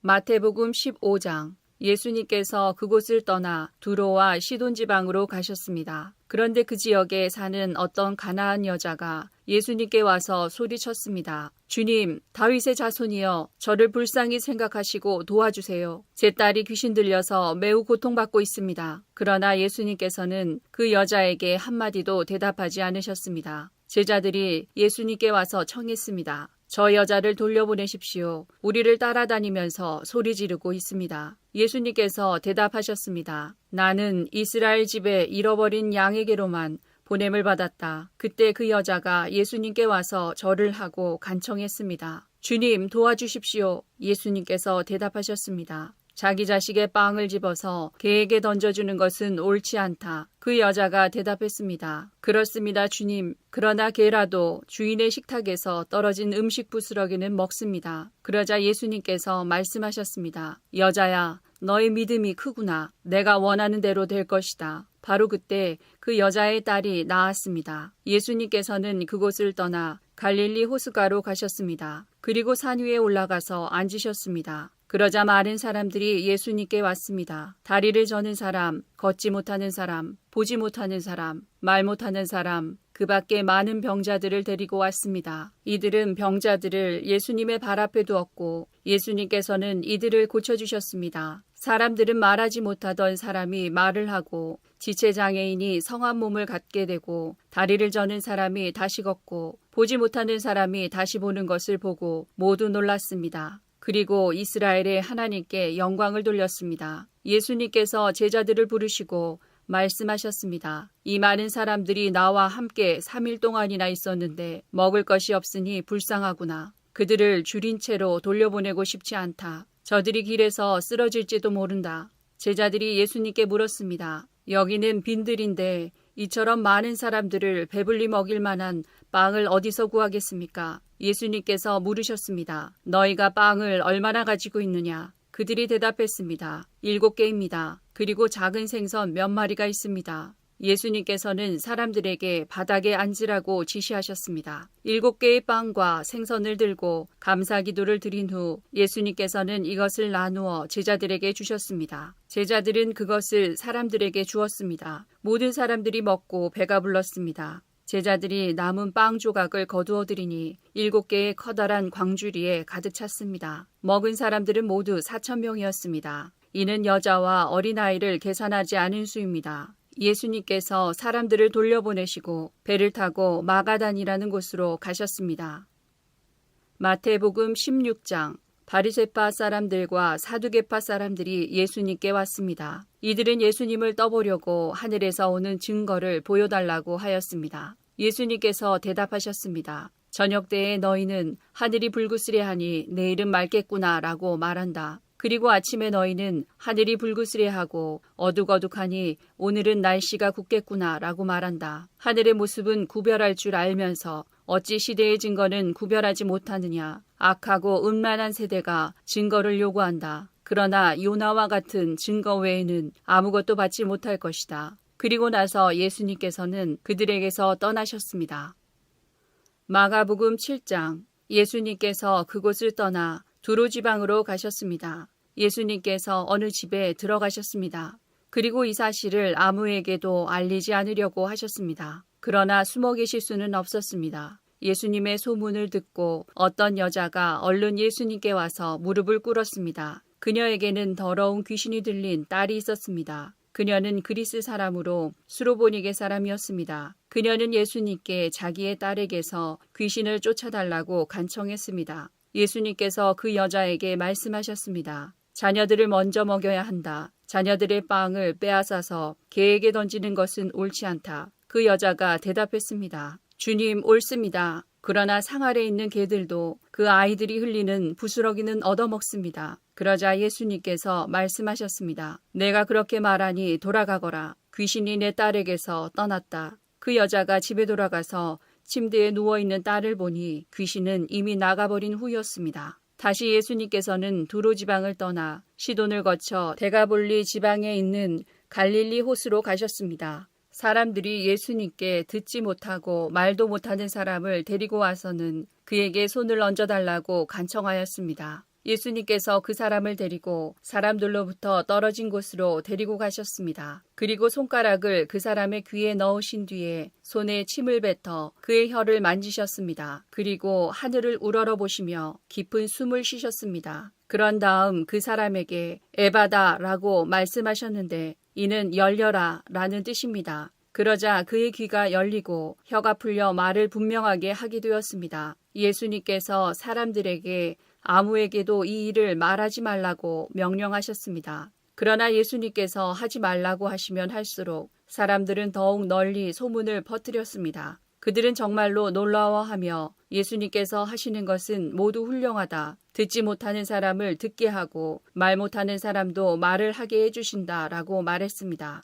마태복음 15장. 예수님께서 그곳을 떠나 두로와 시돈 지방으로 가셨습니다. 그런데 그 지역에 사는 어떤 가나안 여자가 예수님께 와서 소리쳤습니다. 주님, 다윗의 자손이여, 저를 불쌍히 생각하시고 도와주세요. 제 딸이 귀신 들려서 매우 고통받고 있습니다. 그러나 예수님께서는 그 여자에게 한마디도 대답하지 않으셨습니다. 제자들이 예수님께 와서 청했습니다. 저 여자를 돌려보내십시오. 우리를 따라다니면서 소리 지르고 있습니다. 예수님께서 대답하셨습니다. 나는 이스라엘 집에 잃어버린 양에게로만 보냄을 받았다. 그때 그 여자가 예수님께 와서 절을 하고 간청했습니다. 주님, 도와주십시오. 예수님께서 대답하셨습니다. 자기 자식의 빵을 집어서 개에게 던져주는 것은 옳지 않다. 그 여자가 대답했습니다. 그렇습니다, 주님. 그러나 개라도 주인의 식탁에서 떨어진 음식 부스러기는 먹습니다. 그러자 예수님께서 말씀하셨습니다. 여자야, 너의 믿음이 크구나. 내가 원하는 대로 될 것이다. 바로 그때 그 여자의 딸이 나았습니다. 예수님께서는 그곳을 떠나 갈릴리 호수가로 가셨습니다. 그리고 산 위에 올라가서 앉으셨습니다. 그러자 많은 사람들이 예수님께 왔습니다. 다리를 저는 사람, 걷지 못하는 사람, 보지 못하는 사람, 말 못하는 사람, 그 밖에 많은 병자들을 데리고 왔습니다. 이들은 병자들을 예수님의 발 앞에 두었고 예수님께서는 이들을 고쳐주셨습니다. 사람들은 말하지 못하던 사람이 말을 하고 지체장애인이 성한 몸을 갖게 되고 다리를 저는 사람이 다시 걷고 보지 못하는 사람이 다시 보는 것을 보고 모두 놀랐습니다. 그리고 이스라엘의 하나님께 영광을 돌렸습니다. 예수님께서 제자들을 부르시고 말씀하셨습니다. 이 많은 사람들이 나와 함께 3일 동안이나 있었는데 먹을 것이 없으니 불쌍하구나. 그들을 줄인 채로 돌려보내고 싶지 않다. 저들이 길에서 쓰러질지도 모른다. 제자들이 예수님께 물었습니다. 여기는 빈들인데 이처럼 많은 사람들을 배불리 먹일 만한 빵을 어디서 구하겠습니까? 예수님께서 물으셨습니다. 너희가 빵을 얼마나 가지고 있느냐? 그들이 대답했습니다. 7개입니다. 그리고 작은 생선 몇 마리가 있습니다. 예수님께서는 사람들에게 바닥에 앉으라고 지시하셨습니다. 7개의 빵과 생선을 들고 감사기도를 드린 후 예수님께서는 이것을 나누어 제자들에게 주셨습니다. 제자들은 그것을 사람들에게 주었습니다. 모든 사람들이 먹고 배가 불렀습니다. 제자들이 남은 빵 조각을 거두어 드리니 7개의 커다란 광주리에 가득 찼습니다. 먹은 사람들은 모두 4,000명이었습니다. 이는 여자와 어린아이를 계산하지 않은 수입니다. 예수님께서 사람들을 돌려보내시고 배를 타고 마가단이라는 곳으로 가셨습니다. 마태복음 16장. 바리새파 사람들과 사두개파 사람들이 예수님께 왔습니다. 이들은 예수님을 떠보려고 하늘에서 오는 증거를 보여달라고 하였습니다. 예수님께서 대답하셨습니다. 저녁 때에 너희는 하늘이 불그스레하니 내일은 맑겠구나 라고 말한다. 그리고 아침에 너희는 하늘이 불그스레하고 어둑어둑하니 오늘은 날씨가 굳겠구나 라고 말한다. 하늘의 모습은 구별할 줄 알면서 어찌 시대의 증거는 구별하지 못하느냐. 악하고 음란한 세대가 증거를 요구한다. 그러나 요나와 같은 증거 외에는 아무것도 받지 못할 것이다. 그리고 나서 예수님께서는 그들에게서 떠나셨습니다. 마가복음 7장. 예수님께서 그곳을 떠나 두로 지방으로 가셨습니다. 예수님께서 어느 집에 들어가셨습니다. 그리고 이 사실을 아무에게도 알리지 않으려고 하셨습니다. 그러나 숨어 계실 수는 없었습니다. 예수님의 소문을 듣고 어떤 여자가 얼른 예수님께 와서 무릎을 꿇었습니다. 그녀에게는 더러운 귀신이 들린 딸이 있었습니다. 그녀는 그리스 사람으로 수로보니게 사람이었습니다. 그녀는 예수님께 자기의 딸에게서 귀신을 쫓아달라고 간청했습니다. 예수님께서 그 여자에게 말씀하셨습니다. 자녀들을 먼저 먹여야 한다. 자녀들의 빵을 빼앗아서 개에게 던지는 것은 옳지 않다. 그 여자가 대답했습니다. 주님, 옳습니다. 그러나 상 아래 있는 개들도 그 아이들이 흘리는 부스러기는 얻어먹습니다. 그러자 예수님께서 말씀하셨습니다. 내가 그렇게 말하니 돌아가거라. 귀신이 내 딸에게서 떠났다. 그 여자가 집에 돌아가서 침대에 누워있는 딸을 보니 귀신은 이미 나가버린 후였습니다. 다시 예수님께서는 두로 지방을 떠나 시돈을 거쳐 데가볼리 지방에 있는 갈릴리 호수로 가셨습니다. 사람들이 예수님께 듣지 못하고 말도 못하는 사람을 데리고 와서는 그에게 손을 얹어달라고 간청하였습니다. 예수님께서 그 사람을 데리고 사람들로부터 떨어진 곳으로 데리고 가셨습니다. 그리고 손가락을 그 사람의 귀에 넣으신 뒤에 손에 침을 뱉어 그의 혀를 만지셨습니다. 그리고 하늘을 우러러보시며 깊은 숨을 쉬셨습니다. 그런 다음 그 사람에게 에바다라고 말씀하셨는데 이는 열려라 라는 뜻입니다. 그러자 그의 귀가 열리고 혀가 풀려 말을 분명하게 하게 되었습니다. 예수님께서 사람들에게 아무에게도 이 일을 말하지 말라고 명령하셨습니다. 그러나 예수님께서 하지 말라고 하시면 할수록 사람들은 더욱 널리 소문을 퍼뜨렸습니다. 그들은 정말로 놀라워하며 예수님께서 하시는 것은 모두 훌륭하다. 듣지 못하는 사람을 듣게 하고 말 못하는 사람도 말을 하게 해주신다라고 말했습니다.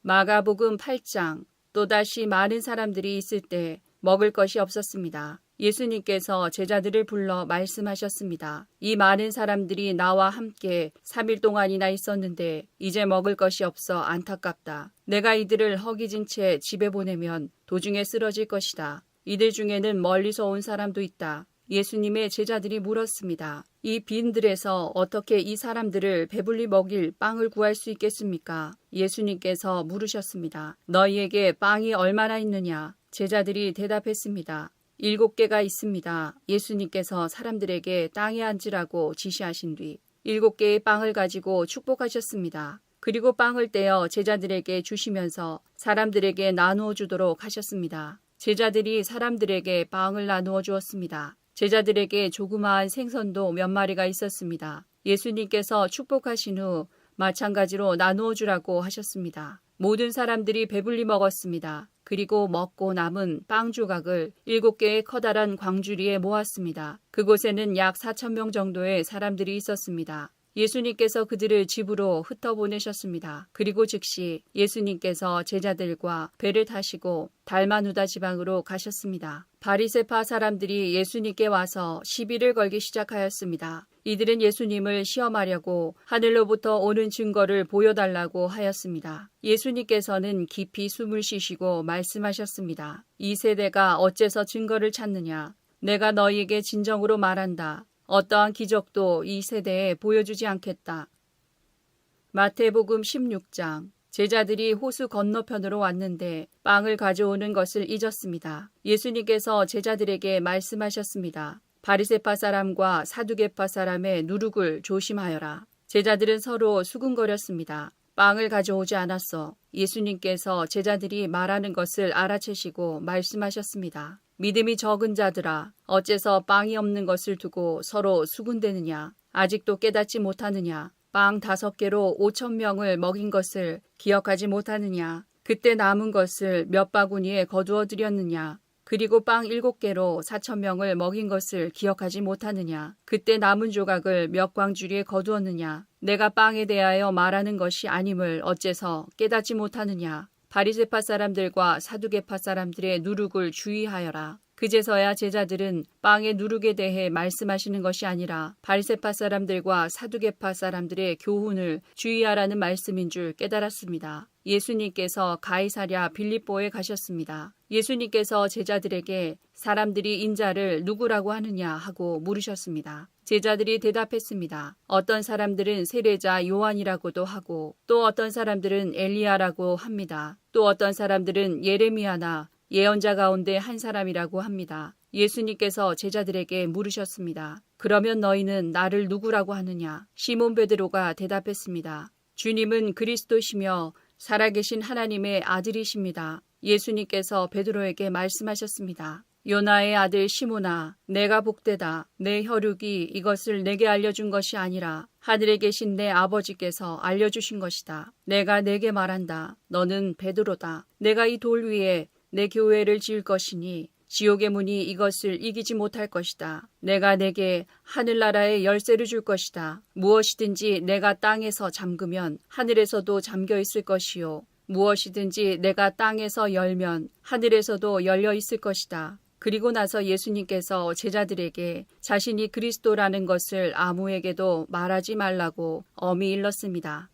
마가복음 8장. 또다시 많은 사람들이 있을 때 먹을 것이 없었습니다. 예수님께서 제자들을 불러 말씀하셨습니다. 이 많은 사람들이 나와 함께 3일 동안이나 있었는데 이제 먹을 것이 없어 안타깝다. 내가 이들을 허기진 채 집에 보내면 도중에 쓰러질 것이다. 이들 중에는 멀리서 온 사람도 있다. 예수님의 제자들이 물었습니다. 이 빈들에서 어떻게 이 사람들을 배불리 먹일 빵을 구할 수 있겠습니까? 예수님께서 물으셨습니다. 너희에게 빵이 얼마나 있느냐? 제자들이 대답했습니다. 7개가 있습니다. 예수님께서 사람들에게 땅에 앉으라고 지시하신 뒤 7개의 빵을 가지고 축복하셨습니다. 그리고 빵을 떼어 제자들에게 주시면서 사람들에게 나누어 주도록 하셨습니다. 제자들이 사람들에게 빵을 나누어 주었습니다. 제자들에게 조그마한 생선도 몇 마리가 있었습니다. 예수님께서 축복하신 후 마찬가지로 나누어 주라고 하셨습니다. 모든 사람들이 배불리 먹었습니다. 그리고 먹고 남은 빵 조각을 7개의 커다란 광주리에 모았습니다. 그곳에는 약 4,000명 정도의 사람들이 있었습니다. 예수님께서 그들을 집으로 흩어보내셨습니다. 그리고 즉시 예수님께서 제자들과 배를 타시고 달마누다 지방으로 가셨습니다. 바리새파 사람들이 예수님께 와서 시비를 걸기 시작하였습니다. 이들은 예수님을 시험하려고 하늘로부터 오는 증거를 보여달라고 하였습니다. 예수님께서는 깊이 숨을 쉬시고 말씀하셨습니다. 이 세대가 어째서 증거를 찾느냐? 내가 너희에게 진정으로 말한다. 어떠한 기적도 이 세대에 보여주지 않겠다. 마태복음 16장. 제자들이 호수 건너편으로 왔는데 빵을 가져오는 것을 잊었습니다. 예수님께서 제자들에게 말씀하셨습니다. 바리새파 사람과 사두개파 사람의 누룩을 조심하여라. 제자들은 서로 수군거렸습니다. 빵을 가져오지 않았어. 예수님께서 제자들이 말하는 것을 알아채시고 말씀하셨습니다. 믿음이 적은 자들아, 어째서 빵이 없는 것을 두고 서로 수군대느냐? 아직도 깨닫지 못하느냐? 빵 5개로 5,000명을 먹인 것을 기억하지 못하느냐? 그때 남은 것을 몇 바구니에 거두어 드렸느냐? 그리고 빵 7개로 4,000명을 먹인 것을 기억하지 못하느냐? 그때 남은 조각을 몇 광주리에 거두었느냐? 내가 빵에 대하여 말하는 것이 아님을 어째서 깨닫지 못하느냐? 바리새파 사람들과 사두개파 사람들의 누룩을 주의하여라. 그제서야 제자들은 빵의 누룩에 대해 말씀하시는 것이 아니라 바리새파 사람들과 사두개파 사람들의 교훈을 주의하라는 말씀인 줄 깨달았습니다. 예수님께서 가이사랴 빌립보에 가셨습니다. 예수님께서 제자들에게 사람들이 인자를 누구라고 하느냐 하고 물으셨습니다. 제자들이 대답했습니다. 어떤 사람들은 세례자 요한이라고도 하고 또 어떤 사람들은 엘리야라고 합니다. 또 어떤 사람들은 예레미야나 예언자 가운데 한 사람이라고 합니다. 예수님께서 제자들에게 물으셨습니다. 그러면 너희는 나를 누구라고 하느냐? 시몬 베드로가 대답했습니다. 주님은 그리스도시며 살아계신 하나님의 아들이십니다. 예수님께서 베드로에게 말씀하셨습니다. 요나의 아들 시몬아, 내가 복되다. 내 혈육이 이것을 내게 알려준 것이 아니라 하늘에 계신 내 아버지께서 알려주신 것이다. 내가 내게 말한다. 너는 베드로다. 내가 이 돌 위에 내 교회를 지을 것이니 지옥의 문이 이것을 이기지 못할 것이다. 내가 내게 하늘나라의 열쇠를 줄 것이다. 무엇이든지 내가 땅에서 잠그면 하늘에서도 잠겨 있을 것이요. 무엇이든지 내가 땅에서 열면 하늘에서도 열려 있을 것이다. 그리고 나서 예수님께서 제자들에게 자신이 그리스도라는 것을 아무에게도 말하지 말라고 엄히 일렀습니다.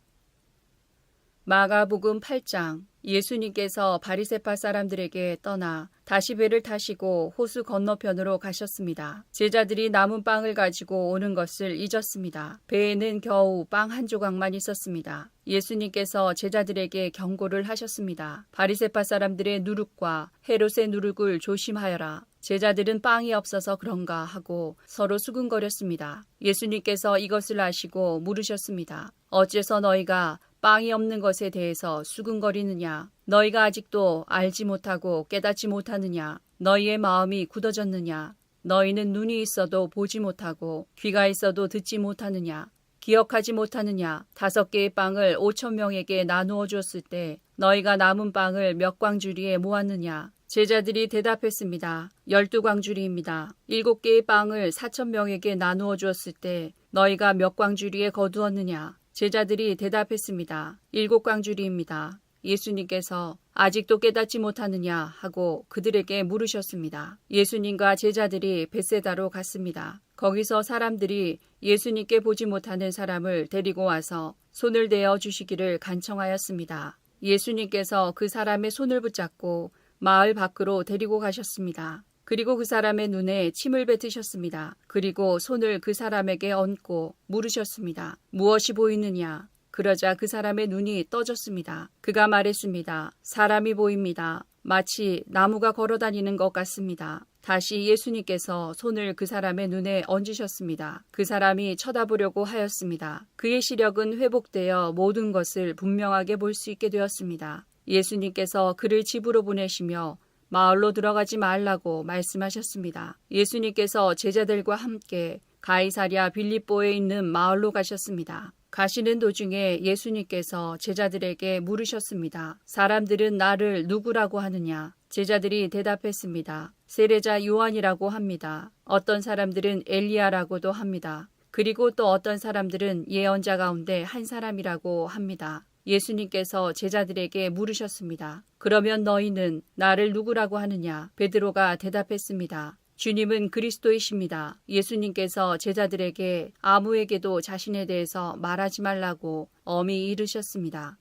마가복음 8장. 예수님께서 바리새파 사람들에게 떠나 다시 배를 타시고 호수 건너편으로 가셨습니다. 제자들이 남은 빵을 가지고 오는 것을 잊었습니다. 배에는 겨우 빵 한 조각만 있었습니다. 예수님께서 제자들에게 경고를 하셨습니다. 바리새파 사람들의 누룩과 헤롯의 누룩을 조심하여라. 제자들은 빵이 없어서 그런가 하고 서로 수근거렸습니다. 예수님께서 이것을 아시고 물으셨습니다. 어째서 너희가 빵이 없는 것에 대해서 수근거리느냐? 너희가 아직도 알지 못하고 깨닫지 못하느냐? 너희의 마음이 굳어졌느냐? 너희는 눈이 있어도 보지 못하고 귀가 있어도 듣지 못하느냐? 기억하지 못하느냐? 5개의 빵을 5,000명에게 나누어 주었을 때 너희가 남은 빵을 몇 광주리에 모았느냐? 제자들이 대답했습니다. 12광주리입니다. 7개의 빵을 4,000명에게 나누어 주었을 때 너희가 몇 광주리에 거두었느냐? 제자들이 대답했습니다. 7광주리입니다. 예수님께서 아직도 깨닫지 못하느냐 하고 그들에게 물으셨습니다. 예수님과 제자들이 벳세다로 갔습니다. 거기서 사람들이 예수님께 보지 못하는 사람을 데리고 와서 손을 대어 주시기를 간청하였습니다. 예수님께서 그 사람의 손을 붙잡고 마을 밖으로 데리고 가셨습니다. 그리고 그 사람의 눈에 침을 뱉으셨습니다. 그리고 손을 그 사람에게 얹고 물으셨습니다. 무엇이 보이느냐? 그러자 그 사람의 눈이 떠졌습니다. 그가 말했습니다. 사람이 보입니다. 마치 나무가 걸어다니는 것 같습니다. 다시 예수님께서 손을 그 사람의 눈에 얹으셨습니다. 그 사람이 쳐다보려고 하였습니다. 그의 시력은 회복되어 모든 것을 분명하게 볼 수 있게 되었습니다. 예수님께서 그를 집으로 보내시며 마을로 들어가지 말라고 말씀하셨습니다. 예수님께서 제자들과 함께 가이사랴 빌립보에 있는 마을로 가셨습니다. 가시는 도중에 예수님께서 제자들에게 물으셨습니다. 사람들은 나를 누구라고 하느냐? 제자들이 대답했습니다. 세례자 요한이라고 합니다. 어떤 사람들은 엘리야라고도 합니다. 그리고 또 어떤 사람들은 예언자 가운데 한 사람이라고 합니다. 예수님께서 제자들에게 물으셨습니다. 그러면 너희는 나를 누구라고 하느냐? 베드로가 대답했습니다. 주님은 그리스도이십니다. 예수님께서 제자들에게 아무에게도 자신에 대해서 말하지 말라고 엄히 이르셨습니다.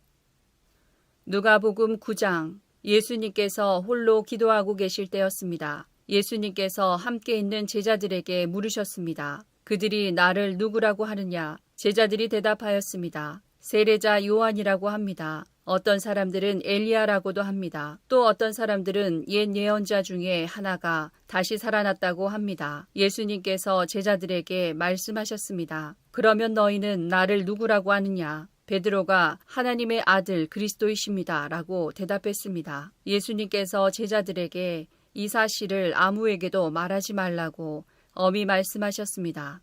누가복음 9장. 예수님께서 홀로 기도하고 계실 때였습니다. 예수님께서 함께 있는 제자들에게 물으셨습니다. 그들이 나를 누구라고 하느냐? 제자들이 대답하였습니다. 세례자 요한이라고 합니다. 어떤 사람들은 엘리야라고도 합니다. 또 어떤 사람들은 옛 예언자 중에 하나가 다시 살아났다고 합니다. 예수님께서 제자들에게 말씀하셨습니다. 그러면 너희는 나를 누구라고 하느냐? 베드로가 하나님의 아들 그리스도이십니다. 라고 대답했습니다. 예수님께서 제자들에게 이 사실을 아무에게도 말하지 말라고 엄히 말씀하셨습니다.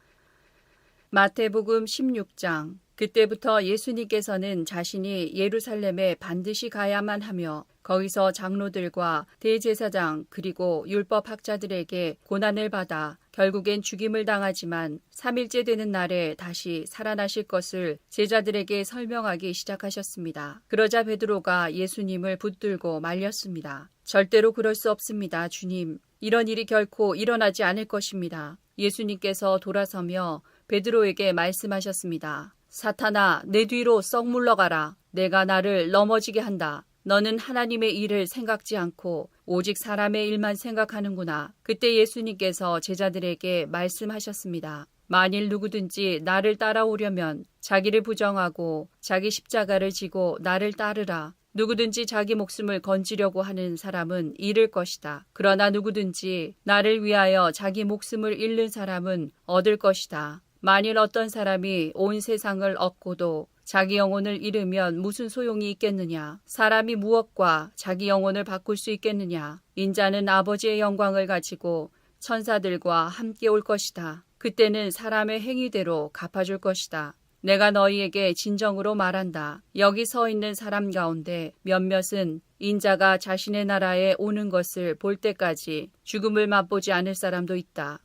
마태복음 16장. 그때부터 예수님께서는 자신이 예루살렘에 반드시 가야만 하며 거기서 장로들과 대제사장 그리고 율법학자들에게 고난을 받아 결국엔 죽임을 당하지만 3일째 되는 날에 다시 살아나실 것을 제자들에게 설명하기 시작하셨습니다. 그러자 베드로가 예수님을 붙들고 말렸습니다. 절대로 그럴 수 없습니다, 주님. 이런 일이 결코 일어나지 않을 것입니다. 예수님께서 돌아서며 베드로에게 말씀하셨습니다. 사탄아, 내 뒤로 썩 물러가라. 내가 나를 넘어지게 한다. 너는 하나님의 일을 생각지 않고 오직 사람의 일만 생각하는구나. 그때 예수님께서 제자들에게 말씀하셨습니다. 만일 누구든지 나를 따라오려면 자기를 부정하고 자기 십자가를 지고 나를 따르라. 누구든지 자기 목숨을 건지려고 하는 사람은 잃을 것이다. 그러나 누구든지 나를 위하여 자기 목숨을 잃는 사람은 얻을 것이다. 만일 어떤 사람이 온 세상을 얻고도 자기 영혼을 잃으면 무슨 소용이 있겠느냐? 사람이 무엇과 자기 영혼을 바꿀 수 있겠느냐? 인자는 아버지의 영광을 가지고 천사들과 함께 올 것이다. 그때는 사람의 행위대로 갚아줄 것이다. 내가 너희에게 진정으로 말한다. 여기 서 있는 사람 가운데 몇몇은 인자가 자신의 나라에 오는 것을 볼 때까지 죽음을 맛보지 않을 사람도 있다.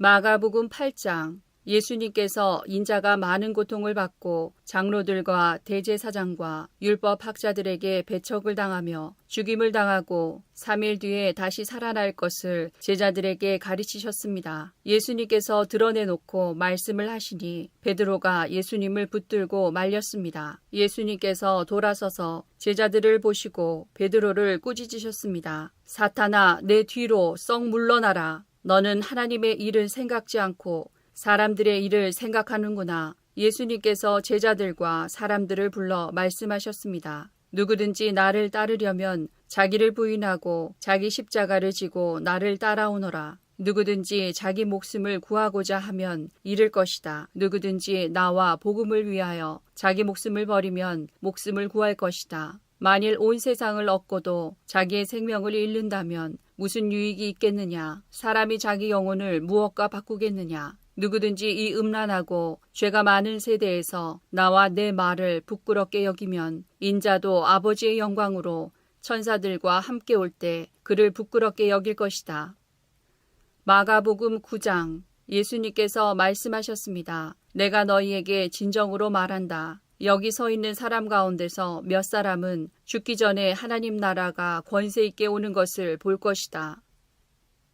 마가복음 8장. 예수님께서 인자가 많은 고통을 받고 장로들과 대제사장과 율법학자들에게 배척을 당하며 죽임을 당하고 3일 뒤에 다시 살아날 것을 제자들에게 가르치셨습니다. 예수님께서 드러내놓고 말씀을 하시니 베드로가 예수님을 붙들고 말렸습니다. 예수님께서 돌아서서 제자들을 보시고 베드로를 꾸짖으셨습니다. 사탄아, 내 뒤로 썩 물러나라. 너는 하나님의 일을 생각지 않고 사람들의 일을 생각하는구나. 예수님께서 제자들과 사람들을 불러 말씀하셨습니다. 누구든지 나를 따르려면 자기를 부인하고 자기 십자가를 지고 나를 따라오너라. 누구든지 자기 목숨을 구하고자 하면 잃을 것이다. 누구든지 나와 복음을 위하여 자기 목숨을 버리면 목숨을 구할 것이다. 만일 온 세상을 얻고도 자기의 생명을 잃는다면 무슨 유익이 있겠느냐? 사람이 자기 영혼을 무엇과 바꾸겠느냐? 누구든지 이 음란하고 죄가 많은 세대에서 나와 내 말을 부끄럽게 여기면 인자도 아버지의 영광으로 천사들과 함께 올 때 그를 부끄럽게 여길 것이다. 마가복음 9장. 예수님께서 말씀하셨습니다. 내가 너희에게 진정으로 말한다. 여기 서 있는 사람 가운데서 몇 사람은 죽기 전에 하나님 나라가 권세 있게 오는 것을 볼 것이다.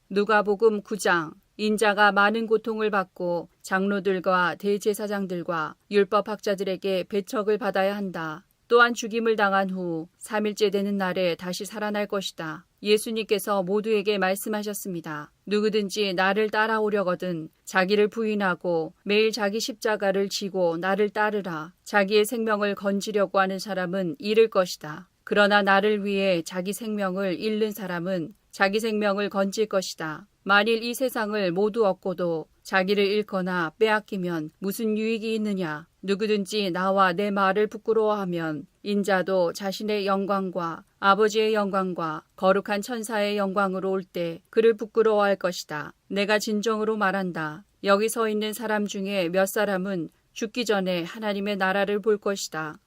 누가복음 9장. 인자가 많은 고통을 받고 장로들과 대제사장들과 율법학자들에게 배척을 받아야 한다. 또한 죽임을 당한 후 3일째 되는 날에 다시 살아날 것이다. 예수님께서 모두에게 말씀하셨습니다. 누구든지 나를 따라오려거든 자기를 부인하고 매일 자기 십자가를 지고 나를 따르라. 자기의 생명을 건지려고 하는 사람은 잃을 것이다. 그러나 나를 위해 자기 생명을 잃는 사람은 자기 생명을 건질 것이다. 만일 이 세상을 모두 얻고도 자기를 잃거나 빼앗기면 무슨 유익이 있느냐? 누구든지 나와 내 말을 부끄러워하면 인자도 자신의 영광과 아버지의 영광과 거룩한 천사의 영광으로 올 때 그를 부끄러워할 것이다. 내가 진정으로 말한다. 여기 서 있는 사람 중에 몇 사람은 죽기 전에 하나님의 나라를 볼 것이다.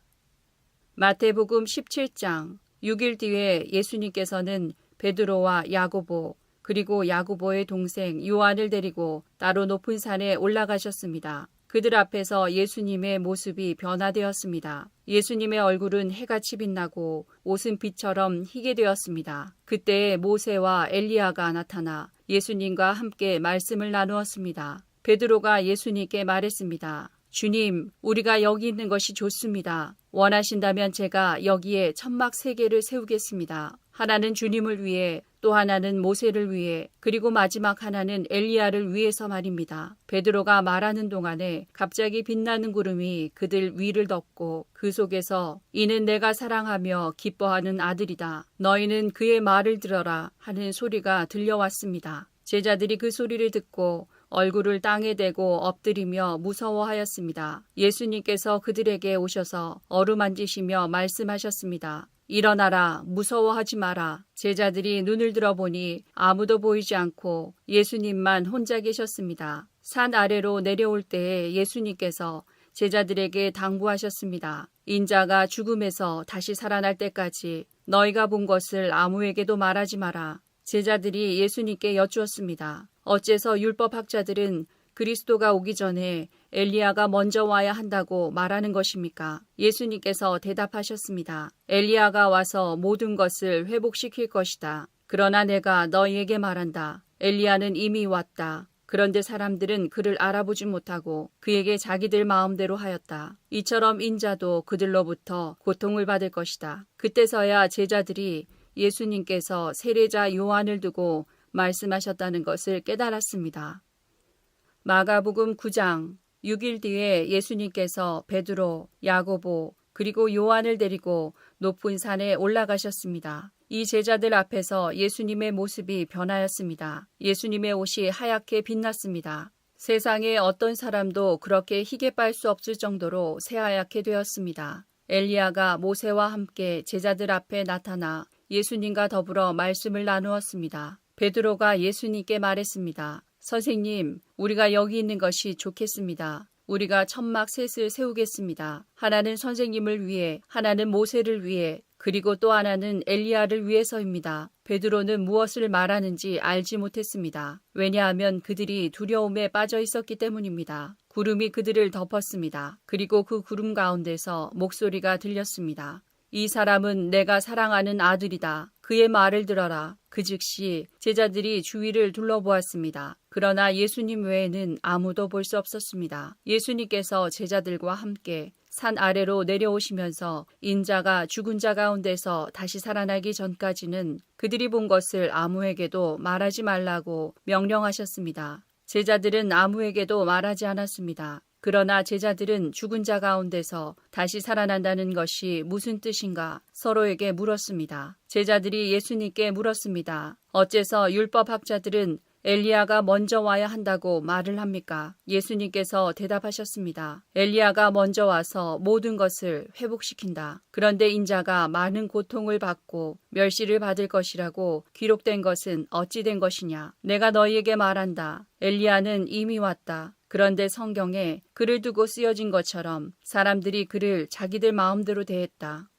마태복음 17장. 6일 뒤에 예수님께서는 베드로와 야고보 그리고 야고보의 동생 요한을 데리고 따로 높은 산에 올라가셨습니다. 그들 앞에서 예수님의 모습이 변화되었습니다. 예수님의 얼굴은 해같이 빛나고 옷은 빛처럼 희게 되었습니다. 그때 모세와 엘리야가 나타나 예수님과 함께 말씀을 나누었습니다. 베드로가 예수님께 말했습니다. 주님, 우리가 여기 있는 것이 좋습니다. 원하신다면 제가 여기에 천막 3개를 세우겠습니다. 하나는 주님을 위해, 또 하나는 모세를 위해, 그리고 마지막 하나는 엘리야를 위해서 말입니다. 베드로가 말하는 동안에 갑자기 빛나는 구름이 그들 위를 덮고 그 속에서 이는 내가 사랑하며 기뻐하는 아들이다. 너희는 그의 말을 들어라 하는 소리가 들려왔습니다. 제자들이 그 소리를 듣고 얼굴을 땅에 대고 엎드리며 무서워하였습니다. 예수님께서 그들에게 오셔서 어루만지시며 말씀하셨습니다. 일어나라, 무서워하지 마라. 제자들이 눈을 들어보니 아무도 보이지 않고 예수님만 혼자 계셨습니다. 산 아래로 내려올 때에 예수님께서 제자들에게 당부하셨습니다. 인자가 죽음에서 다시 살아날 때까지 너희가 본 것을 아무에게도 말하지 마라. 제자들이 예수님께 여쭈었습니다. 어째서 율법학자들은 그리스도가 오기 전에 엘리야가 먼저 와야 한다고 말하는 것입니까? 예수님께서 대답하셨습니다. 엘리야가 와서 모든 것을 회복시킬 것이다. 그러나 내가 너희에게 말한다. 엘리야는 이미 왔다. 그런데 사람들은 그를 알아보지 못하고 그에게 자기들 마음대로 하였다. 이처럼 인자도 그들로부터 고통을 받을 것이다. 그때서야 제자들이 예수님께서 세례자 요한을 두고 말씀하셨다는 것을 깨달았습니다. 마가복음 9장. 6일 뒤에 예수님께서 베드로, 야고보, 그리고 요한을 데리고 높은 산에 올라가셨습니다. 이 제자들 앞에서 예수님의 모습이 변하였습니다. 예수님의 옷이 하얗게 빛났습니다. 세상에 어떤 사람도 그렇게 희게 빨 수 없을 정도로 새하얗게 되었습니다. 엘리야가 모세와 함께 제자들 앞에 나타나 예수님과 더불어 말씀을 나누었습니다. 베드로가 예수님께 말했습니다. 선생님, 우리가 여기 있는 것이 좋겠습니다. 우리가 천막 셋을 세우겠습니다. 하나는 선생님을 위해, 하나는 모세를 위해, 그리고 또 하나는 엘리야를 위해서입니다. 베드로는 무엇을 말하는지 알지 못했습니다. 왜냐하면 그들이 두려움에 빠져 있었기 때문입니다. 구름이 그들을 덮었습니다. 그리고 그 구름 가운데서 목소리가 들렸습니다. 이 사람은 내가 사랑하는 아들이다. 그의 말을 들어라. 그 즉시 제자들이 주위를 둘러보았습니다. 그러나 예수님 외에는 아무도 볼 수 없었습니다. 예수님께서 제자들과 함께 산 아래로 내려오시면서 인자가 죽은 자 가운데서 다시 살아나기 전까지는 그들이 본 것을 아무에게도 말하지 말라고 명령하셨습니다. 제자들은 아무에게도 말하지 않았습니다. 그러나 제자들은 죽은 자 가운데서 다시 살아난다는 것이 무슨 뜻인가 서로에게 물었습니다. 제자들이 예수님께 물었습니다. 어째서 율법학자들은 엘리야가 먼저 와야 한다고 말을 합니까? 예수님께서 대답하셨습니다. 엘리야가 먼저 와서 모든 것을 회복시킨다. 그런데 인자가 많은 고통을 받고 멸시를 받을 것이라고 기록된 것은 어찌 된 것이냐? 내가 너희에게 말한다. 엘리야는 이미 왔다. 그런데 성경에 그를 두고 쓰여진 것처럼 사람들이 그를 자기들 마음대로 대했다.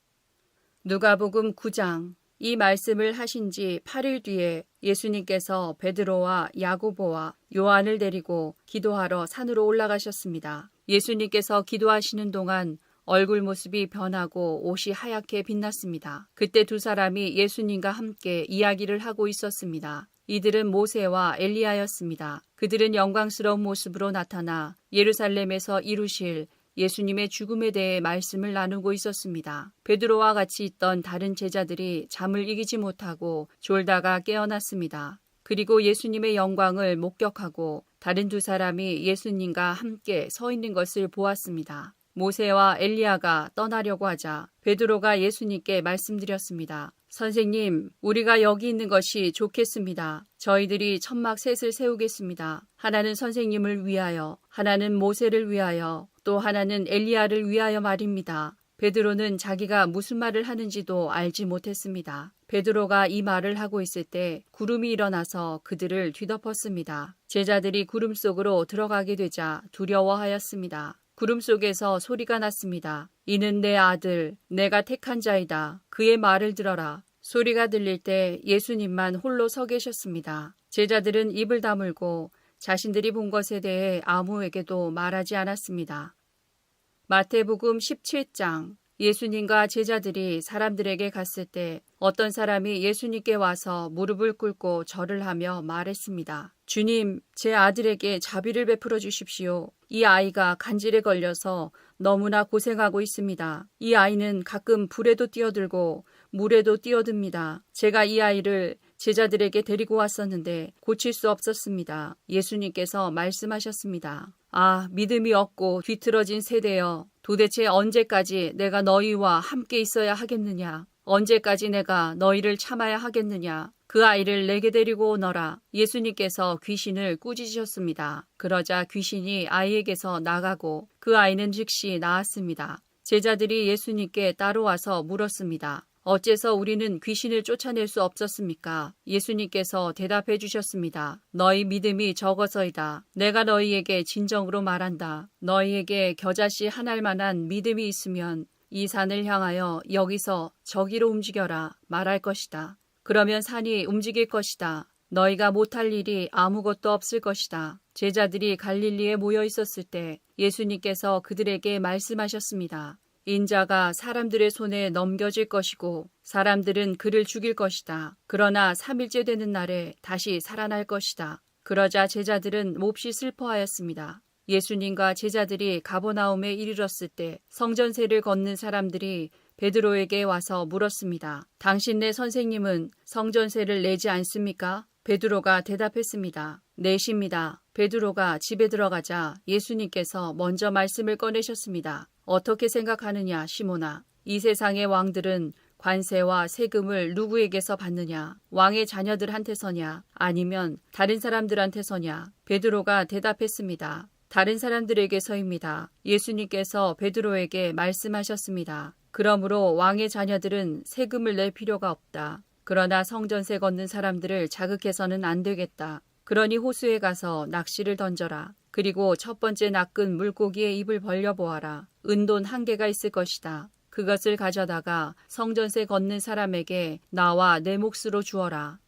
누가복음 9장. 이 말씀을 하신 지 8일 뒤에 예수님께서 베드로와 야고보와 요한을 데리고 기도하러 산으로 올라가셨습니다. 예수님께서 기도하시는 동안 얼굴 모습이 변하고 옷이 하얗게 빛났습니다. 그때 두 사람이 예수님과 함께 이야기를 하고 있었습니다. 이들은 모세와 엘리야였습니다. 그들은 영광스러운 모습으로 나타나 예루살렘에서 이루실 예수님의 죽음에 대해 말씀을 나누고 있었습니다. 베드로와 같이 있던 다른 제자들이 잠을 이기지 못하고 졸다가 깨어났습니다. 그리고 예수님의 영광을 목격하고 다른 두 사람이 예수님과 함께 서 있는 것을 보았습니다. 모세와 엘리야가 떠나려고 하자 베드로가 예수님께 말씀드렸습니다. 선생님, 우리가 여기 있는 것이 좋겠습니다. 저희들이 천막 셋을 세우겠습니다. 하나는 선생님을 위하여, 하나는 모세를 위하여, 또 하나는 엘리야를 위하여 말입니다. 베드로는 자기가 무슨 말을 하는지도 알지 못했습니다. 베드로가 이 말을 하고 있을 때 구름이 일어나서 그들을 뒤덮었습니다. 제자들이 구름 속으로 들어가게 되자 두려워하였습니다. 구름 속에서 소리가 났습니다. 이는 내 아들, 내가 택한 자이다. 그의 말을 들어라. 소리가 들릴 때 예수님만 홀로 서 계셨습니다. 제자들은 입을 다물고 자신들이 본 것에 대해 아무에게도 말하지 않았습니다. 마태복음 17장. 예수님과 제자들이 사람들에게 갔을 때 어떤 사람이 예수님께 와서 무릎을 꿇고 절을 하며 말했습니다. 주님, 제 아들에게 자비를 베풀어 주십시오. 이 아이가 간질에 걸려서 너무나 고생하고 있습니다. 이 아이는 가끔 불에도 뛰어들고 물에도 뛰어듭니다. 제가 이 아이를 제자들에게 데리고 왔었는데 고칠 수 없었습니다. 예수님께서 말씀하셨습니다. 아, 믿음이 없고 뒤틀어진 세대여, 도대체 언제까지 내가 너희와 함께 있어야 하겠느냐? 언제까지 내가 너희를 참아야 하겠느냐? 그 아이를 내게 데리고 오너라. 예수님께서 귀신을 꾸짖으셨습니다. 그러자 귀신이 아이에게서 나가고 그 아이는 즉시 나았습니다. 제자들이 예수님께 따라와서 물었습니다. 어째서 우리는 귀신을 쫓아낼 수 없었습니까? 예수님께서 대답해 주셨습니다. 너희 믿음이 적어서이다. 내가 너희에게 진정으로 말한다. 너희에게 겨자씨 한 알만한 믿음이 있으면 이 산을 향하여 여기서 저기로 움직여라 말할 것이다. 그러면 산이 움직일 것이다. 너희가 못할 일이 아무것도 없을 것이다. 제자들이 갈릴리에 모여 있었을 때 예수님께서 그들에게 말씀하셨습니다. 인자가 사람들의 손에 넘겨질 것이고 사람들은 그를 죽일 것이다. 그러나 3일째 되는 날에 다시 살아날 것이다. 그러자 제자들은 몹시 슬퍼하였습니다. 예수님과 제자들이 가버나움에 이르렀을 때 성전세를 걷는 사람들이 베드로에게 와서 물었습니다. 당신네 선생님은 성전세를 내지 않습니까? 베드로가 대답했습니다. 내십니다. 베드로가 집에 들어가자 예수님께서 먼저 말씀을 꺼내셨습니다. 어떻게 생각하느냐, 시몬아? 이 세상의 왕들은 관세와 세금을 누구에게서 받느냐? 왕의 자녀들한테서냐? 아니면 다른 사람들한테서냐? 베드로가 대답했습니다. 다른 사람들에게서입니다. 예수님께서 베드로에게 말씀하셨습니다. 그러므로 왕의 자녀들은 세금을 낼 필요가 없다. 그러나 성전세 걷는 사람들을 자극해서는 안 되겠다. 그러니 호수에 가서 낚시를 던져라. 그리고 첫 번째 낚은 물고기의 입을 벌려보아라. 은돈 1개가 있을 것이다. 그것을 가져다가 성전세 걷는 사람에게 나와 내 몫으로 주어라.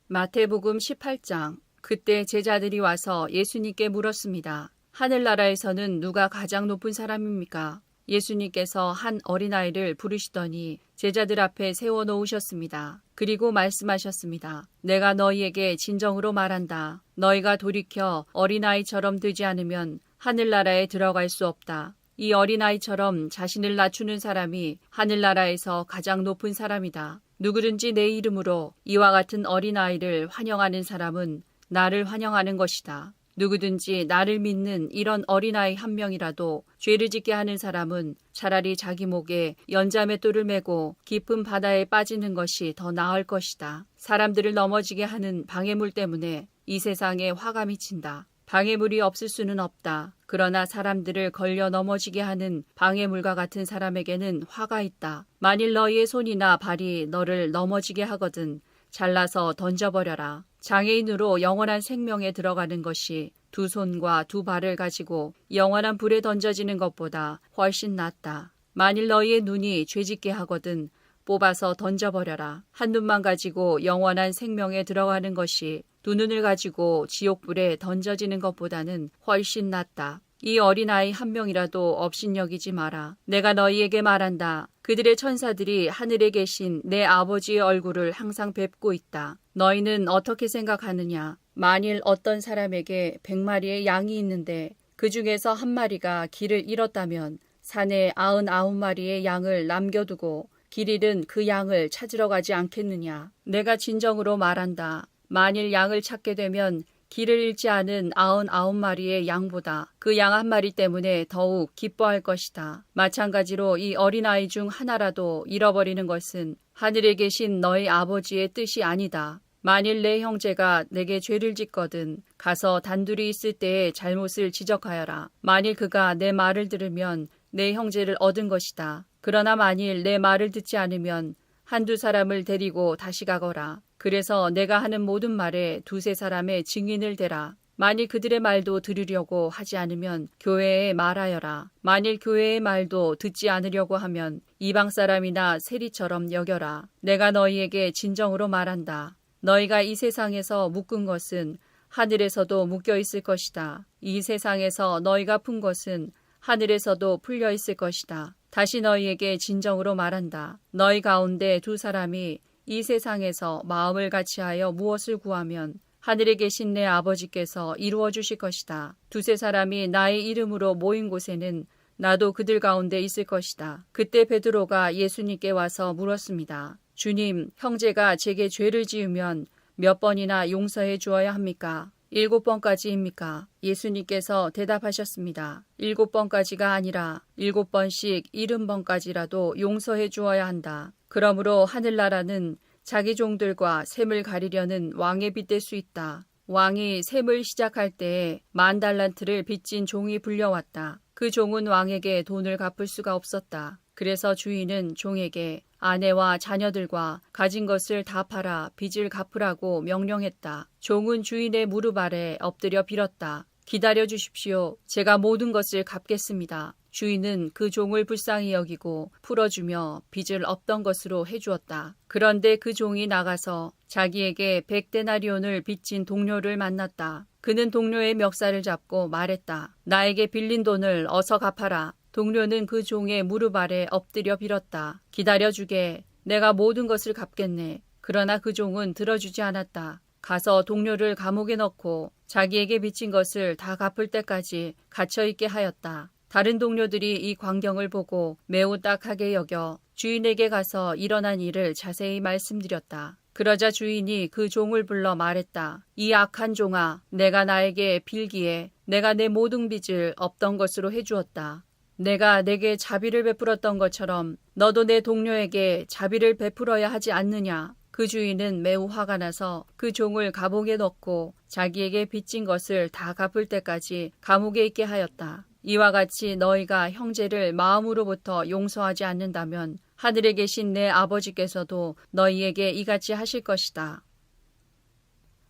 마태복음 18장. 그때 제자들이 와서 예수님께 물었습니다. 하늘나라에서는 누가 가장 높은 사람입니까? 예수님께서 한 어린아이를 부르시더니 제자들 앞에 세워놓으셨습니다. 그리고 말씀하셨습니다. 내가 너희에게 진정으로 말한다. 너희가 돌이켜 어린아이처럼 되지 않으면 하늘나라에 들어갈 수 없다. 이 어린아이처럼 자신을 낮추는 사람이 하늘나라에서 가장 높은 사람이다. 누구든지 내 이름으로 이와 같은 어린아이를 환영하는 사람은 나를 환영하는 것이다. 누구든지 나를 믿는 이런 어린아이 한 명이라도 죄를 짓게 하는 사람은 차라리 자기 목에 연자맷돌을 메고 깊은 바다에 빠지는 것이 더 나을 것이다. 사람들을 넘어지게 하는 방해물 때문에 이 세상에 화가 미친다. 방해물이 없을 수는 없다. 그러나 사람들을 걸려 넘어지게 하는 방해물과 같은 사람에게는 화가 있다. 만일 너희의 손이나 발이 너를 넘어지게 하거든 잘라서 던져버려라. 장애인으로 영원한 생명에 들어가는 것이 두 손과 두 발을 가지고 영원한 불에 던져지는 것보다 훨씬 낫다. 만일 너희의 눈이 죄짓게 하거든 뽑아서 던져버려라. 한 눈만 가지고 영원한 생명에 들어가는 것이 두 눈을 가지고 지옥불에 던져지는 것보다는 훨씬 낫다. 이 어린아이 한 명이라도 업신여기지 마라. 내가 너희에게 말한다. 그들의 천사들이 하늘에 계신 내 아버지의 얼굴을 항상 뵙고 있다. 너희는 어떻게 생각하느냐? 만일 어떤 사람에게 100마리의 양이 있는데 그 중에서 한 마리가 길을 잃었다면 산에 99마리의 양을 남겨두고 길 잃은 그 양을 찾으러 가지 않겠느냐? 내가 진정으로 말한다. 만일 양을 찾게 되면 길을 잃지 않은 99마리의 양보다 그 양 한 마리 때문에 더욱 기뻐할 것이다. 마찬가지로 이 어린아이 중 하나라도 잃어버리는 것은 하늘에 계신 너희 아버지의 뜻이 아니다. 만일 내 형제가 내게 죄를 짓거든 가서 단둘이 있을 때에 잘못을 지적하여라. 만일 그가 내 말을 들으면 내 형제를 얻은 것이다. 그러나 만일 내 말을 듣지 않으면 한두 사람을 데리고 다시 가거라. 그래서 내가 하는 모든 말에 두세 사람의 증인을 대라. 만일 그들의 말도 들으려고 하지 않으면 교회에 말하여라. 만일 교회의 말도 듣지 않으려고 하면 이방 사람이나 세리처럼 여겨라. 내가 너희에게 진정으로 말한다. 너희가 이 세상에서 묶은 것은 하늘에서도 묶여 있을 것이다. 이 세상에서 너희가 푼 것은 하늘에서도 풀려 있을 것이다. 다시 너희에게 진정으로 말한다. 너희 가운데 두 사람이 이 세상에서 마음을 같이하여 무엇을 구하면 하늘에 계신 내 아버지께서 이루어 주실 것이다. 두세 사람이 나의 이름으로 모인 곳에는 나도 그들 가운데 있을 것이다. 그때 베드로가 예수님께 와서 물었습니다. 주님, 형제가 제게 죄를 지으면 몇 번이나 용서해 주어야 합니까? 7번까지입니까? 예수님께서 대답하셨습니다. 7번까지가 아니라 7번씩 70번까지라도 용서해 주어야 한다. 그러므로 하늘나라는 자기 종들과 셈을 가리려는 왕에 빗댈 수 있다. 왕이 셈을 시작할 때에 10,000달란트를 빚진 종이 불려왔다. 그 종은 왕에게 돈을 갚을 수가 없었다. 그래서 주인은 종에게 아내와 자녀들과 가진 것을 다 팔아 빚을 갚으라고 명령했다. 종은 주인의 무릎 아래 엎드려 빌었다. 기다려 주십시오. 제가 모든 것을 갚겠습니다. 주인은 그 종을 불쌍히 여기고 풀어주며 빚을 없던 것으로 해주었다. 그런데 그 종이 나가서 자기에게 100데나리온을 빚진 동료를 만났다. 그는 동료의 멱살을 잡고 말했다. 나에게 빌린 돈을 어서 갚아라. 동료는 그 종의 무릎 아래 엎드려 빌었다. 기다려주게. 내가 모든 것을 갚겠네. 그러나 그 종은 들어주지 않았다. 가서 동료를 감옥에 넣고 자기에게 빚진 것을 다 갚을 때까지 갇혀있게 하였다. 다른 동료들이 이 광경을 보고 매우 딱하게 여겨 주인에게 가서 일어난 일을 자세히 말씀드렸다. 그러자 주인이 그 종을 불러 말했다. 이 악한 종아, 내가 나에게 빌기에 내가 내 모든 빚을 없던 것으로 해주었다. 내가 내게 자비를 베풀었던 것처럼 너도 내 동료에게 자비를 베풀어야 하지 않느냐. 그 주인은 매우 화가 나서 그 종을 감옥에 넣고 자기에게 빚진 것을 다 갚을 때까지 감옥에 있게 하였다. 이와 같이 너희가 형제를 마음으로부터 용서하지 않는다면 하늘에 계신 내 아버지께서도 너희에게 이같이 하실 것이다.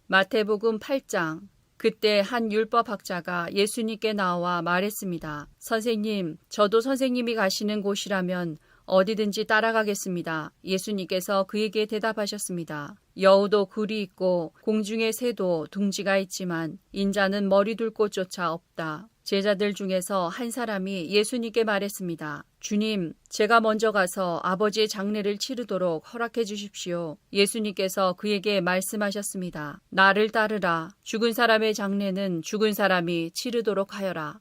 마태복음 8장. 그때 한 율법학자가 예수님께 나와 말했습니다. 선생님, 저도 선생님이 가시는 곳이라면 어디든지 따라가겠습니다. 예수님께서 그에게 대답하셨습니다. 여우도 굴이 있고 공중의 새도 둥지가 있지만 인자는 머리 둘 곳조차 없다. 제자들 중에서 한 사람이 예수님께 말했습니다. 주님, 제가 먼저 가서 아버지의 장례를 치르도록 허락해 주십시오. 예수님께서 그에게 말씀하셨습니다. 나를 따르라. 죽은 사람의 장례는 죽은 사람이 치르도록 하여라.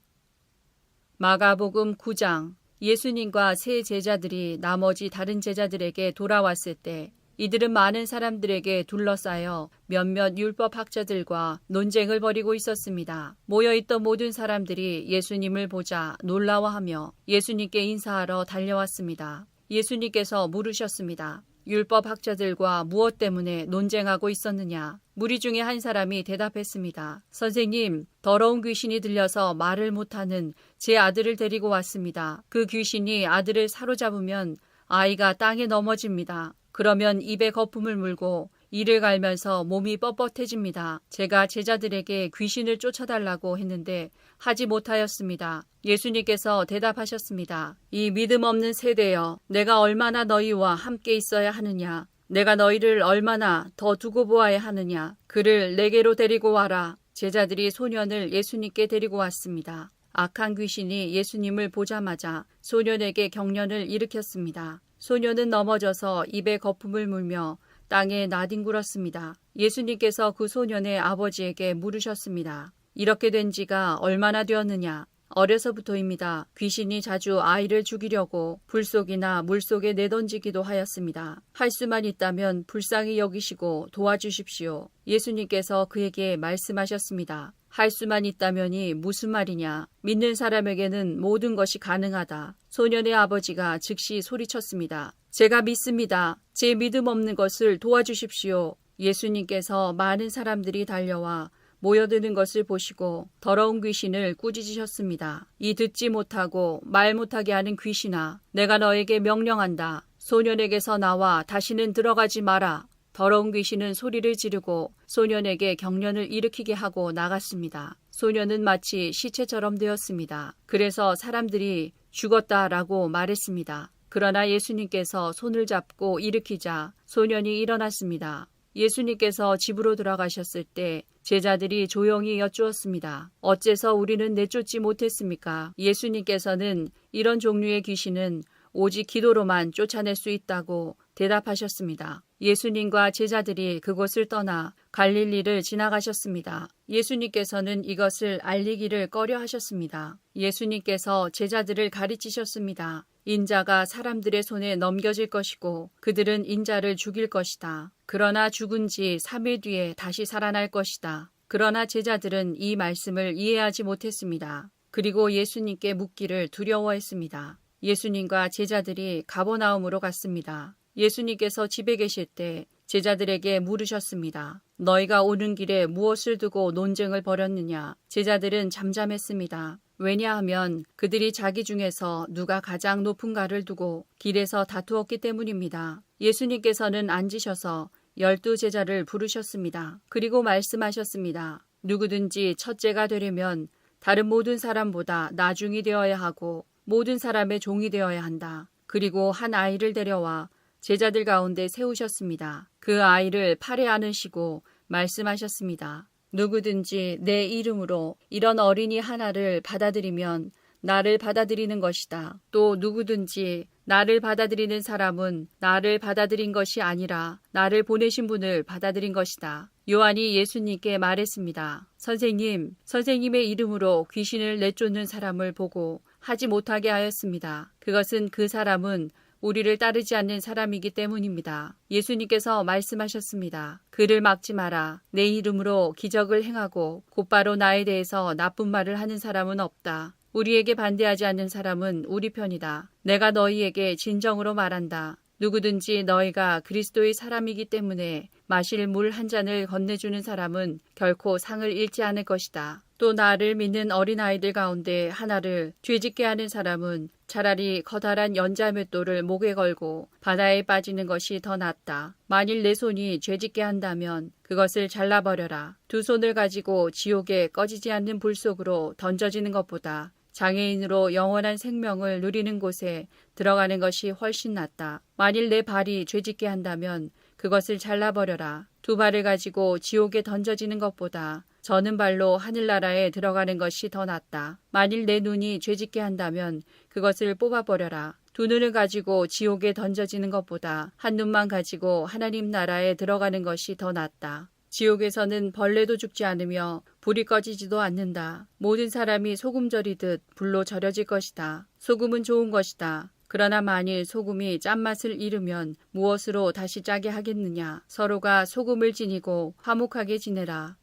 마가복음 9장. 예수님과 세 제자들이 나머지 다른 제자들에게 돌아왔을 때 이들은 많은 사람들에게 둘러싸여 몇몇 율법학자들과 논쟁을 벌이고 있었습니다. 모여있던 모든 사람들이 예수님을 보자 놀라워하며 예수님께 인사하러 달려왔습니다. 예수님께서 물으셨습니다. 율법학자들과 무엇 때문에 논쟁하고 있었느냐? 무리 중에 한 사람이 대답했습니다. 선생님, 더러운 귀신이 들려서 말을 못하는 제 아들을 데리고 왔습니다. 그 귀신이 아들을 사로잡으면 아이가 땅에 넘어집니다. 그러면 입에 거품을 물고 이를 갈면서 몸이 뻣뻣해집니다. 제가 제자들에게 귀신을 쫓아달라고 했는데 하지 못하였습니다. 예수님께서 대답하셨습니다. 이 믿음 없는 세대여, 내가 얼마나 너희와 함께 있어야 하느냐? 내가 너희를 얼마나 더 두고 보아야 하느냐? 그를 내게로 데리고 와라. 제자들이 소년을 예수님께 데리고 왔습니다. 악한 귀신이 예수님을 보자마자 소년에게 경련을 일으켰습니다. 소년은 넘어져서 입에 거품을 물며 땅에 나뒹굴었습니다. 예수님께서 그 소년의 아버지에게 물으셨습니다. 이렇게 된 지가 얼마나 되었느냐? 어려서부터입니다. 귀신이 자주 아이를 죽이려고 불속이나 물속에 내던지기도 하였습니다. 할 수만 있다면 불쌍히 여기시고 도와주십시오. 예수님께서 그에게 말씀하셨습니다. 할 수만 있다면이 무슨 말이냐? 믿는 사람에게는 모든 것이 가능하다. 소년의 아버지가 즉시 소리쳤습니다. 제가 믿습니다. 제 믿음 없는 것을 도와주십시오. 예수님께서 많은 사람들이 달려와 모여드는 것을 보시고 더러운 귀신을 꾸짖으셨습니다. 이 듣지 못하고 말 못하게 하는 귀신아, 내가 너에게 명령한다. 소년에게서 나와 다시는 들어가지 마라. 더러운 귀신은 소리를 지르고 소년에게 경련을 일으키게 하고 나갔습니다. 소년은 마치 시체처럼 되었습니다. 그래서 사람들이 죽었다라고 말했습니다. 그러나 예수님께서 손을 잡고 일으키자 소년이 일어났습니다. 예수님께서 집으로 들어가셨을 때 제자들이 조용히 여쭈었습니다. 어째서 우리는 내쫓지 못했습니까? 예수님께서는 이런 종류의 귀신은 오직 기도로만 쫓아낼 수 있다고 대답하셨습니다. 예수님과 제자들이 그곳을 떠나 갈릴리를 지나가셨습니다. 예수님께서는 이것을 알리기를 꺼려 하셨습니다. 예수님께서 제자들을 가르치셨습니다. 인자가 사람들의 손에 넘겨질 것이고 그들은 인자를 죽일 것이다. 그러나 죽은 지 3일 뒤에 다시 살아날 것이다. 그러나 제자들은 이 말씀을 이해하지 못했습니다. 그리고 예수님께 묻기를 두려워했습니다. 예수님과 제자들이 가버나움으로 갔습니다. 예수님께서 집에 계실 때 제자들에게 물으셨습니다. 너희가 오는 길에 무엇을 두고 논쟁을 벌였느냐? 제자들은 잠잠했습니다. 왜냐하면 그들이 자기 중에서 누가 가장 높은가를 두고 길에서 다투었기 때문입니다. 예수님께서는 앉으셔서 12 제자를 부르셨습니다. 그리고 말씀하셨습니다. 누구든지 첫째가 되려면 다른 모든 사람보다 나중이 되어야 하고 모든 사람의 종이 되어야 한다. 그리고 한 아이를 데려와 제자들 가운데 세우셨습니다. 그 아이를 팔에 안으시고 말씀하셨습니다. 누구든지 내 이름으로 이런 어린이 하나를 받아들이면 나를 받아들이는 것이다. 또 누구든지 나를 받아들이는 사람은 나를 받아들인 것이 아니라 나를 보내신 분을 받아들인 것이다. 요한이 예수님께 말했습니다. 선생님, 선생님의 이름으로 귀신을 내쫓는 사람을 보고 하지 못하게 하였습니다. 그것은 그 사람은 우리를 따르지 않는 사람이기 때문입니다. 예수님께서 말씀하셨습니다. 그를 막지 마라. 내 이름으로 기적을 행하고 곧바로 나에 대해서 나쁜 말을 하는 사람은 없다. 우리에게 반대하지 않는 사람은 우리 편이다. 내가 너희에게 진정으로 말한다. 누구든지 너희가 그리스도의 사람이기 때문에 마실 물 한 잔을 건네주는 사람은 결코 상을 잃지 않을 것이다. 또 나를 믿는 어린아이들 가운데 하나를 죄짓게 하는 사람은 차라리 커다란 연자맷돌을 목에 걸고 바다에 빠지는 것이 더 낫다. 만일 내 손이 죄짓게 한다면 그것을 잘라버려라. 두 손을 가지고 지옥에 꺼지지 않는 불 속으로 던져지는 것보다 장애인으로 영원한 생명을 누리는 곳에 들어가는 것이 훨씬 낫다. 만일 내 발이 죄짓게 한다면 그것을 잘라버려라. 두 발을 가지고 지옥에 던져지는 것보다 저는 발로 하늘나라에 들어가는 것이 더 낫다. 만일 내 눈이 죄짓게 한다면 그것을 뽑아버려라. 두 눈을 가지고 지옥에 던져지는 것보다 한 눈만 가지고 하나님 나라에 들어가는 것이 더 낫다. 지옥에서는 벌레도 죽지 않으며 불이 꺼지지도 않는다. 모든 사람이 소금 절이듯 불로 절여질 것이다. 소금은 좋은 것이다. 그러나 만일 소금이 짠맛을 잃으면 무엇으로 다시 짜게 하겠느냐. 서로가 소금을 지니고 화목하게 지내라.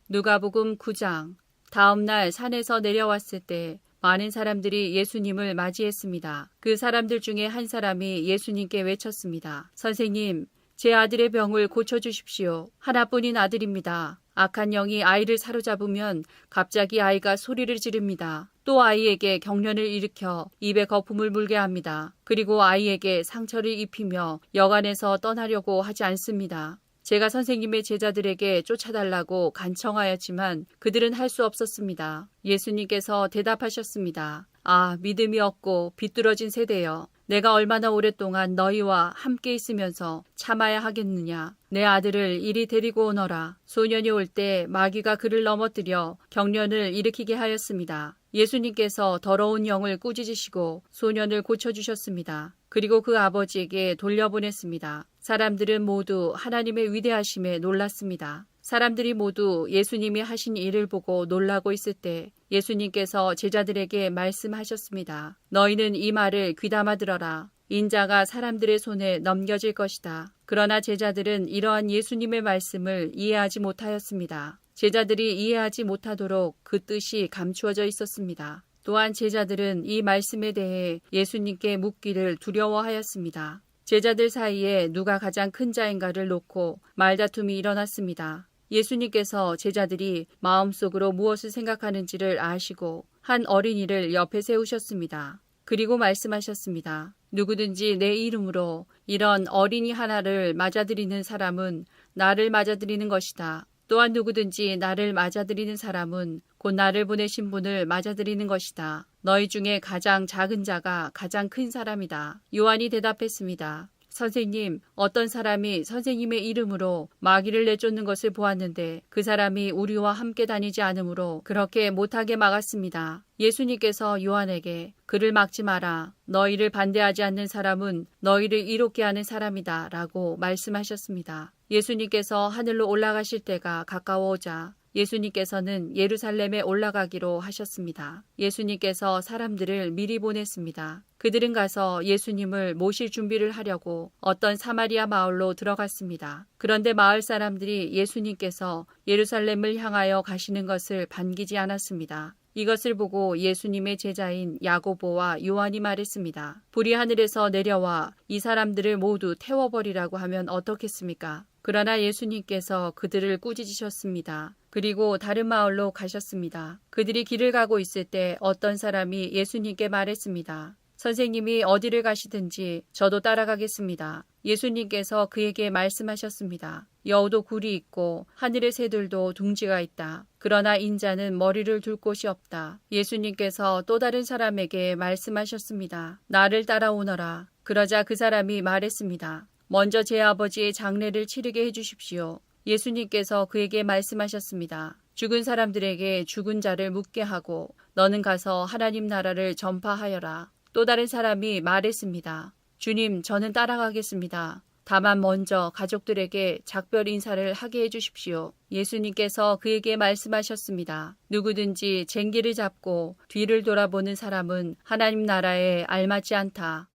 누가복음 9장. 다음 날 산에서 내려왔을 때 많은 사람들이 예수님을 맞이했습니다. 그 사람들 중에 한 사람이 예수님께 외쳤습니다. 선생님, 제 아들의 병을 고쳐주십시오. 하나뿐인 아들입니다. 악한 영이 아이를 사로잡으면 갑자기 아이가 소리를 지릅니다. 또 아이에게 경련을 일으켜 입에 거품을 물게 합니다. 그리고 아이에게 상처를 입히며 여간에서 떠나려고 하지 않습니다. 제가 선생님의 제자들에게 쫓아달라고 간청하였지만 그들은 할 수 없었습니다. 예수님께서 대답하셨습니다. 아, 믿음이 없고 비뚤어진 세대여. 내가 얼마나 오랫동안 너희와 함께 있으면서 참아야 하겠느냐. 내 아들을 이리 데리고 오너라. 소년이 올 때 마귀가 그를 넘어뜨려 경련을 일으키게 하였습니다. 예수님께서 더러운 영을 꾸짖으시고 소년을 고쳐주셨습니다. 그리고 그 아버지에게 돌려보냈습니다. 사람들은 모두 하나님의 위대하심에 놀랐습니다. 사람들이 모두 예수님이 하신 일을 보고 놀라고 있을 때 예수님께서 제자들에게 말씀하셨습니다. 너희는 이 말을 귀담아 들어라. 인자가 사람들의 손에 넘겨질 것이다. 그러나 제자들은 이러한 예수님의 말씀을 이해하지 못하였습니다. 제자들이 이해하지 못하도록 그 뜻이 감추어져 있었습니다. 또한 제자들은 이 말씀에 대해 예수님께 묻기를 두려워하였습니다. 제자들 사이에 누가 가장 큰 자인가를 놓고 말다툼이 일어났습니다. 예수님께서 제자들이 마음속으로 무엇을 생각하는지를 아시고 한 어린이를 옆에 세우셨습니다. 그리고 말씀하셨습니다. 누구든지 내 이름으로 이런 어린이 하나를 맞아들이는 사람은 나를 맞아들이는 것이다. 또한 누구든지 나를 맞아들이는 사람은 곧 나를 보내신 분을 맞아들이는 것이다. 너희 중에 가장 작은 자가 가장 큰 사람이다. 요한이 대답했습니다. 선생님, 어떤 사람이 선생님의 이름으로 마귀를 내쫓는 것을 보았는데 그 사람이 우리와 함께 다니지 않으므로 그렇게 못하게 막았습니다. 예수님께서 요한에게 그를 막지 마라. 너희를 반대하지 않는 사람은 너희를 이롭게 하는 사람이다 라고 말씀하셨습니다. 예수님께서 하늘로 올라가실 때가 가까워오자 예수님께서는 예루살렘에 올라가기로 하셨습니다. 예수님께서 사람들을 미리 보냈습니다. 그들은 가서 예수님을 모실 준비를 하려고 어떤 사마리아 마을로 들어갔습니다. 그런데 마을 사람들이 예수님께서 예루살렘을 향하여 가시는 것을 반기지 않았습니다. 이것을 보고 예수님의 제자인 야고보와 요한이 말했습니다. 불이 하늘에서 내려와 이 사람들을 모두 태워버리라고 하면 어떻겠습니까? 그러나 예수님께서 그들을 꾸짖으셨습니다. 그리고 다른 마을로 가셨습니다. 그들이 길을 가고 있을 때 어떤 사람이 예수님께 말했습니다. 선생님이 어디를 가시든지 저도 따라가겠습니다. 예수님께서 그에게 말씀하셨습니다. 여우도 굴이 있고 하늘의 새들도 둥지가 있다. 그러나 인자는 머리를 둘 곳이 없다. 예수님께서 또 다른 사람에게 말씀하셨습니다. 나를 따라오너라. 그러자 그 사람이 말했습니다. 먼저 제 아버지의 장례를 치르게 해주십시오. 예수님께서 그에게 말씀하셨습니다. 죽은 사람들에게 죽은 자를 묻게 하고 너는 가서 하나님 나라를 전파하여라. 또 다른 사람이 말했습니다. 주님, 저는 따라가겠습니다. 다만 먼저 가족들에게 작별 인사를 하게 해주십시오. 예수님께서 그에게 말씀하셨습니다. 누구든지 쟁기를 잡고 뒤를 돌아보는 사람은 하나님 나라에 알맞지 않다.